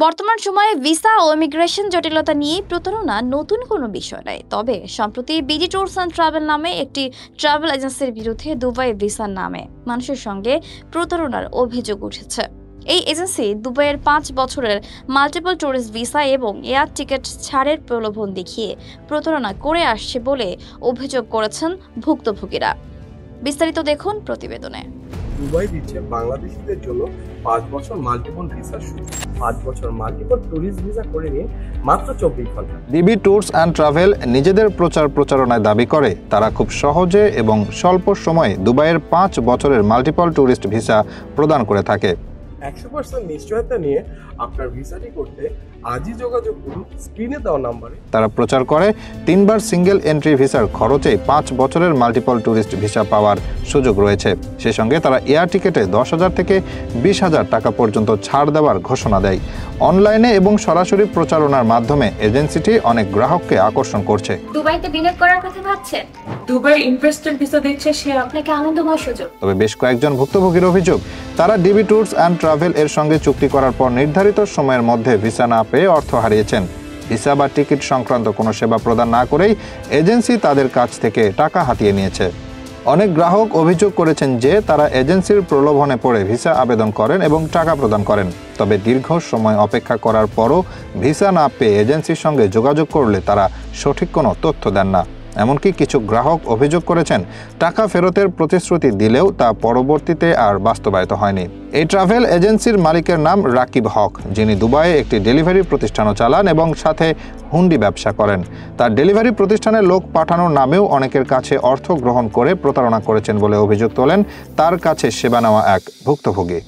বর্তমান সময়ে ভিসা ও ইমিগ্রেশন জটিলতা নিয়ে প্রতারণা নতুন কোনো বিষয় নয়। তবে সম্প্রতি বিডি ট্যুরস অ্যান্ড ট্রাভেল নামে একটি ট্রাভেল এজেন্সির বিরুদ্ধে দুবাই ভিসার নামে মানুষের সঙ্গে প্রতারণার অভিযোগ উঠেছে। এই এজেন্সি দুবাইয়ের 5 বছরের মাল্টিপল ট্যুরিস্ট ভিসা এবং এয়ার টিকিট ছাড়ের প্রলোভন দেখিয়ে প্রতারণা করে আসছে বলে অভিযোগ করেছেন ভুক্তভোগীরা। বিস্তারিত দেখুন প্রতিবেদনে। দুবাই দিচ্ছে বাংলাদেশিদের জন্য 5 বছর মাল্টিপল ভিসা সুযোগ। 5 বছর মাল্টিপল ট্যুরিস্ট ভিসা করে নিয়ে মাত্র 24 ঘন্টা। ডিবি ট্যুরস অ্যান্ড ট্রাভেল নিজেদের প্রচারণায় দাবি করে তারা খুব সহজে এবং স্বল্প সময়ে দুবাইয়ের 5 বছরের মাল্টিপল ট্যুরিস্ট ভিসা প্রদান করে থাকে। 100% নিশ্চয়তা নিয়ে আপনার ভিসাটি করতে আজই যোগাযোগ করুন স্ক্রিনে দেওয়া নম্বরে। তারা প্রচার করে 3বার সিঙ্গেল এন্ট্রি ভিসার খরচে 5 বছরের মাল্টিপল ট্যুরিস্ট ভিসা পাওয়ার সুযোগ রয়েছে। সেই সঙ্গে তারা এয়ার টিকেটে 10,000 থেকে 20,000 টাকা পর্যন্ত ছাড় দেওয়ার ঘোষণা দেয়। অনলাইনে এবং সরাসরি প্রচারণার মাধ্যমে এজেন্সিটি অনেক গ্রাহককে আকর্ষণ করছে। দুবাইতে বিনিয়োগ করার কথা ভাবছেন? দুবাই ইনভেস্টর ভিসা দিচ্ছে, সে আপনাকে আনন্দময় সুযোগ। তবে বেশ কয়েকজন ভুক্তভোগীর অভিযোগ, তারা ডিবি ট্যুরস অ্যান্ড ট্রাভেল এর সঙ্গে চুক্তি করার পর নির্ধারিত সময়ের মধ্যে ভিসা না পেয়ে অর্থ হারিয়েছেন। ভিসা বা টিকিট সংক্রান্ত কোনো সেবা প্রদান না করেই এজেন্সি তাদের কাছ থেকে টাকা হাতিয়ে নিয়েছে। অনেক গ্রাহক অভিযোগ করেছেন যে তারা এজেন্সির প্রলোভনে পড়ে ভিসা আবেদন করেন এবং টাকা প্রদান করেন। তবে দীর্ঘ সময় অপেক্ষা করার পরও ভিসা না পেয়ে এজেন্সির সঙ্গে যোগাযোগ করলে তারা সঠিক কোনো তথ্য দেন না। এমনকি কিছু গ্রাহক অভিযোগ করেছেন টাকা ফেরতের প্রতিশ্রুতি দিলেও তা পরবর্তীতে আর বাস্তবায়িত হয়নি। এই ট্রাভেল এজেন্সির মালিকের নাম রাকিব হক, যিনি দুবাইয়ে একটি ডেলিভারি প্রতিষ্ঠানও চালান এবং সাথে হুন্ডি ব্যবসা করেন। তার ডেলিভারি প্রতিষ্ঠানের লোক পাঠানোর নামেও অনেকের কাছে অর্থ গ্রহণ করে প্রতারণা করেছেন বলে অভিযোগ তোলেন তার কাছে সেবা নেওয়া এক ভুক্তভোগী।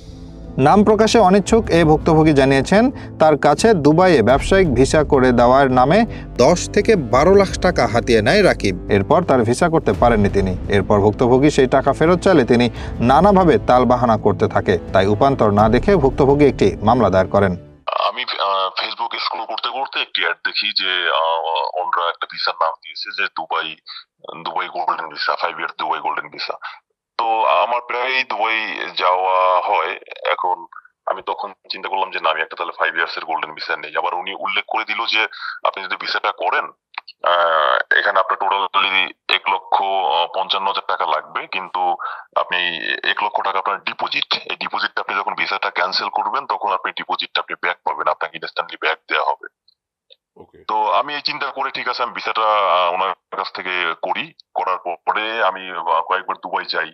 নাম প্রকাশে অনিচ্ছুক এই ভুক্তভোগী জানিয়েছেন তার কাছে দুবাইয়ে ব্যবসায়িক ভিসা করে দেওয়ার নামে 10 থেকে 12 লাখ টাকা হাতিয়ে নেয় রাকিব। এরপর তার ভিসা করতে পারেননি তিনি। এরপর ভুক্তভোগী সেই টাকা ফেরত চাইলে তিনি নানাভাবে তালবাহানা করতে থাকে। তাই উপান্তর না দেখে ভুক্তভোগী একটি মামলা দায়ের করেন। আমি ফেসবুক স্ক্রল করতে করতে একটি অ্যাড দেখি যে ওনরা একটা ভিসার নাম দিয়েছে যে দুবাই গোল্ডেন ভিসা, 5 ইয়ার দুবাই গোল্ডেন ভিসা। তো আমার প্রায় দুবাই যাওয়া হয়। এখন আমি তখন চিন্তা করলাম যে না, আমি একটা তাহলে 5 ইয়ার্স এর গোল্ডেন ভিসা নেই। আবার উনি উল্লেখ করে দিল যে আপনি যদি ভিসাটা করেন এখানে আপনার টোটালি 1,55,000 টাকা লাগবে, কিন্তু আপনি 1 লক্ষ টাকা আপনার ডিপোজিট, এই ডিপোজিটটা আপনি যখন ভিসাটা ক্যান্সেল করবেন তখন আপনি ডিপোজিটটা আপনি ব্যাক পাবেন, আপনাকে ইনস্ট্যান্টলি ব্যাক দেওয়া হবে। তো আমি এই চিন্তা করে ঠিক আছে আমি ভিসাটা ওনার কাছ থেকে করার পরে আমি কয়েকবার দুবাই যাই।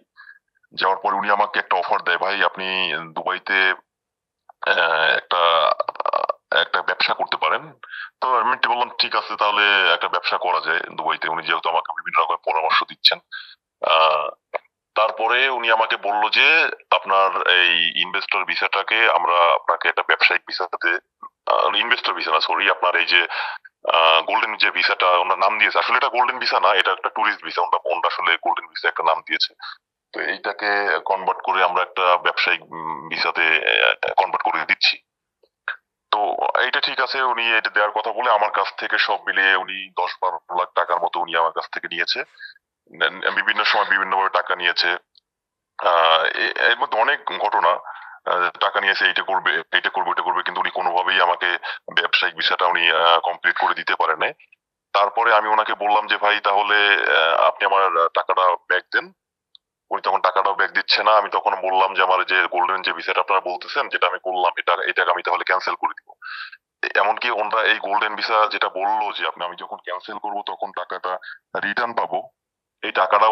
যাওয়ার পরে উনি আমাকে একটা অফার দেয়, ভাই আপনি দুবাইতে একটা একটা ব্যবসা করতে পারেন। তো আমি বললাম ঠিক আছে তাহলে একটা ব্যবসা করা যায় দুবাইতে, উনি যেহেতু আমাকে বিভিন্ন রকমের পরামর্শ দিচ্ছেন। তারপরে উনি আমাকে বললো যে আপনার এই ইনভেস্টর ভিসাটাকে আমরা আপনাকে একটা ব্যবসায়িক ভিসাতে, ইনভেস্টর ভিসা না সরি, আপনার এই যে গোল্ডেন যে ভিসাটা ওনার নাম দিয়েছে, আসলে এটা গোল্ডেন ভিসা না, এটা একটা ট্যুরিস্ট ভিসা। ওনারা আসলে গোল্ডেন ভিসা একটা নাম দিয়েছে। তো এইটাকে কনভার্ট করে আমরা একটা ব্যবসায়িক ভিসাতে কনভার্ট করে দিচ্ছি। তো এইটা ঠিক আছে, উনি এটা দেওয়ার কথা বলে আমার কাছ থেকে সব মিলিয়ে উনি 10-12 লাখ টাকার মতো উনি আমার কাছ থেকে নিয়েছে। বিভিন্ন সময় বিভিন্নভাবে টাকা নিয়েছে। এর মধ্যে অনেক ঘটনা, টাকা নিয়েছে এইটা করবে এটা করবে ওটা করবে, কিন্তু উনি কোনোভাবেই আমাকে ব্যবসায়িক ভিসাটা উনি কমপ্লিট করে দিতে পারে নাই। তারপরে আমি ওনাকে বললাম যে ভাই তাহলে আপনি আমার টাকাটা ব্যাক দেন। উনি তখন টাকাটাও ব্যাক দিচ্ছে না। আমি তখন বললাম যে আমার যে গোল্ডেন যে ভিসাটা আপনারা বলতেছেন যেটা আমি করলাম এটাকে আমি তাহলে ক্যান্সেল করে দিব। এমনকি ওনারা এই গোল্ডেন ভিসা যেটা বললো যে আমি যখন ক্যান্সেল করব তখন টাকাটা রিটার্ন পাবো, এই টাকাটা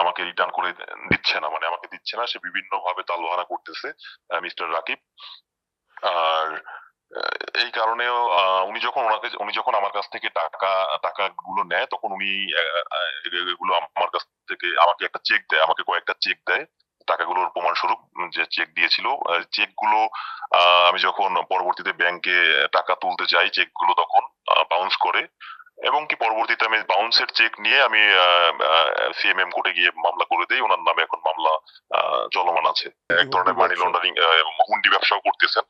আমাকে রিটার্ন করে দিচ্ছে না, মানে আমাকে দিচ্ছে না। সে বিভিন্ন ভাবে তালবাহানা করতেছে মিস্টার রাকিব। আর এই কারণেও উনি যখন আমার কাছ থেকে টাকাগুলো নেয় তখন উনি এগুলো আমার কাছ থেকে আমাকে একটা চেক দেয়, আমাকে কয়েকটা চেক দেয় টাকাগুলোর প্রমাণস্বরূপ যে চেক দিয়েছিল। চেকগুলো আমি যখন পরবর্তীতে ব্যাংকে টাকা তুলতে যাই চেকগুলো তখন বাউন্স করে, এবং কি পরবর্তীতে আমি বাউন্সের চেক নিয়ে আমি সিএমএম কোর্টে গিয়ে মামলা করে দেই। ওনার নামে এখন মামলা চলমান আছে। এক ধরনের মানি লন্ডারিং, হুন্ডি ব্যবসাও করতেছেন।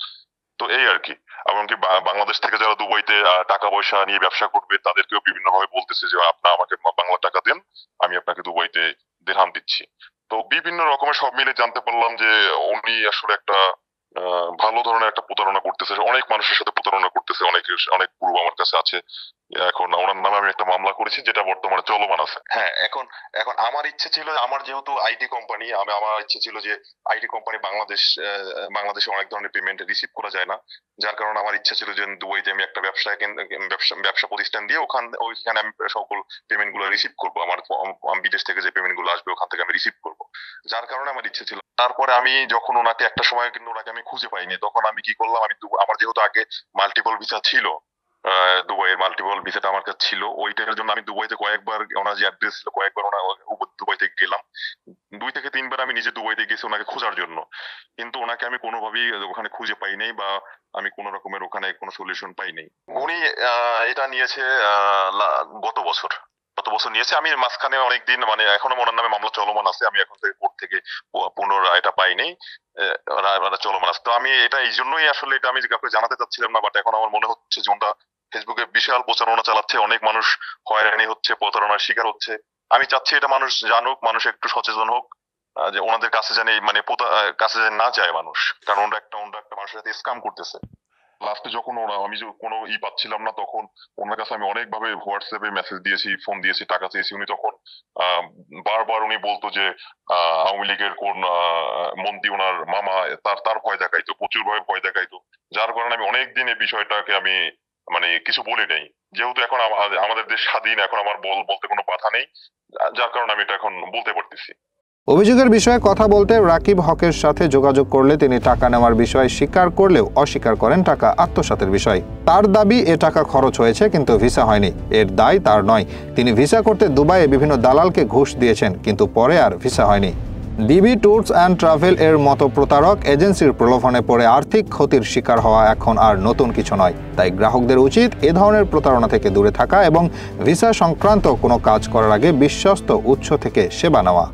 তো এই আর কি। এমনকি বাংলাদেশ থেকে যারা দুবাইতে টাকা পয়সা নিয়ে ব্যবসা করবে তাদেরকেও বিভিন্ন ভাবে বলতেছে যে আপনার আমাকে বাংলা টাকা দেন, আমি আপনাকে দুবাইতে দিরহাম দিচ্ছি। তো বিভিন্ন রকমের সব মিলে জানতে পারলাম যে উনি আসলে একটা ভালো ধরনের একটা প্রতারণা করতেছে, অনেক মানুষের সাথে প্রতারণা করতেছে, অনেক প্রুফ আমার কাছে আছে। এখন ওনার নামে আমি একটা মামলা করেছি যেটা বর্তমানে চলমান আছে। হ্যাঁ, এখন এখন আমার ইচ্ছে ছিল, আমার যেহেতু আইটি কোম্পানি, আমার ইচ্ছে ছিল যে আইটি কোম্পানি বাংলাদেশে অনেক ধরনের পেমেন্ট রিসিভ করা যায় না, যার কারণে আমার ইচ্ছা ছিল যে দুবাইতে আমি একটা ব্যবসা প্রতিষ্ঠান দিয়ে ওইখানে আমি সকল পেমেন্ট গুলো রিসিভ করবো। আমার বিদেশ থেকে যে পেমেন্ট গুলো আসবে ওখান থেকে আমি রিসিভ করবো, যার কারণে আমার ইচ্ছে ছিল। তারপরে আমি যখন ওনাকে একটা সময় কিন্তু ওনাকে আমি খুঁজে পাইনি, তখন আমি কি করলাম, আমার যেহেতু আগে মাল্টিপল ভিসা ছিল, দুবাইয়ের মাল্টিপল ভিসাটা আমার কাছে ছিল, ওইটার জন্য আমি দুবাইতে কয়েকবার, ওনার যে অ্যাড্রেস ছিল কয়েকবার দুবাইতে গেলাম, 2 থেকে 3 বার আমি নিজে দুবাইতে গেছি ওনাকে খোঁজার জন্য, কিন্তু ওনাকে আমি কোনোভাবেই ওখানে খুঁজে পাই নাই, বা আমি কোন রকমের ওখানে কোনো সলিউশন পাই নাই। উনি এটা নিয়েছে গত বছর নিয়েছে। আমি মাঝখানে অনেকদিন, মানে এখনো ওনার নামে মামলা চলমান আছে, আমি এখন থেকে কোর্ট থেকে পুনরায় এটা পাই নাই, চলমান আছে। তো আমি এটা এই জন্যই আসলে এটা আমি কাউকে জানাতে চাচ্ছিলাম না, বাট এখন আমার মনে হচ্ছে যে ওটা ফেসবুকে বিশাল প্রচারণা চালাচ্ছে, অনেক মানুষ হয়রানি হচ্ছে, প্রতারণার শিকার হচ্ছে। আমি চাচ্ছি এটা মানুষ জানুক, মানুষ একটু সচেতন হোক, যে ওনাদের কাছে জানি, মানে কাছে যেন না যায় মানুষ, কারণ ওরা একটা মানুষের সাথে স্ক্যাম করতেছে। লাস্টে যখন আমি কোনো পাচ্ছিলাম না, তখন ওনার কাছে আমি অনেকভাবে হোয়াটসঅ্যাপে মেসেজ দিয়েছি, ফোন দিয়েছি, টাকা চেয়েছি। উনি তখন বারবার উনি বলতো যে আওয়ামী লীগের কোন মন্ত্রী ওনার মামা, তার ভয় দেখাইতো, প্রচুর ভয় দেখাইতো, যার কারণে আমি অনেকদিন এই বিষয়টাকে আমি মানে কিছু বলি নাই। যেহেতু এখন আমাদের দেশ স্বাধীন, এখন আমার বলতে কোনো বাধা নেই, যার কারণে আমি এটা এখন বলতে পারতেছি। অভিযোগের বিষয়ে কথা বলতে রাকিব হকের সাথে যোগাযোগ করলে তিনি টাকা নেওয়ার বিষয় স্বীকার করলেও অস্বীকার করেন টাকা আত্মসাতের বিষয়। তার দাবি এ টাকা খরচ হয়েছে, কিন্তু ভিসা হয়নি, এর দায় তার নয়। তিনি ভিসা করতে দুবাইয়ে বিভিন্ন দালালকে ঘুষ দিয়েছেন, কিন্তু পরে আর ভিসা হয়নি। ডিবি ট্যুরস অ্যান্ড ট্রাভেল এর মতো প্রতারক এজেন্সির প্রলোভনে পড়ে আর্থিক ক্ষতির শিকার হওয়া এখন আর নতুন কিছু নয়। তাই গ্রাহকদের উচিত এ ধরনের প্রতারণা থেকে দূরে থাকা এবং ভিসা সংক্রান্ত কোনো কাজ করার আগে বিশ্বস্ত উৎস থেকে সেবা নেওয়া।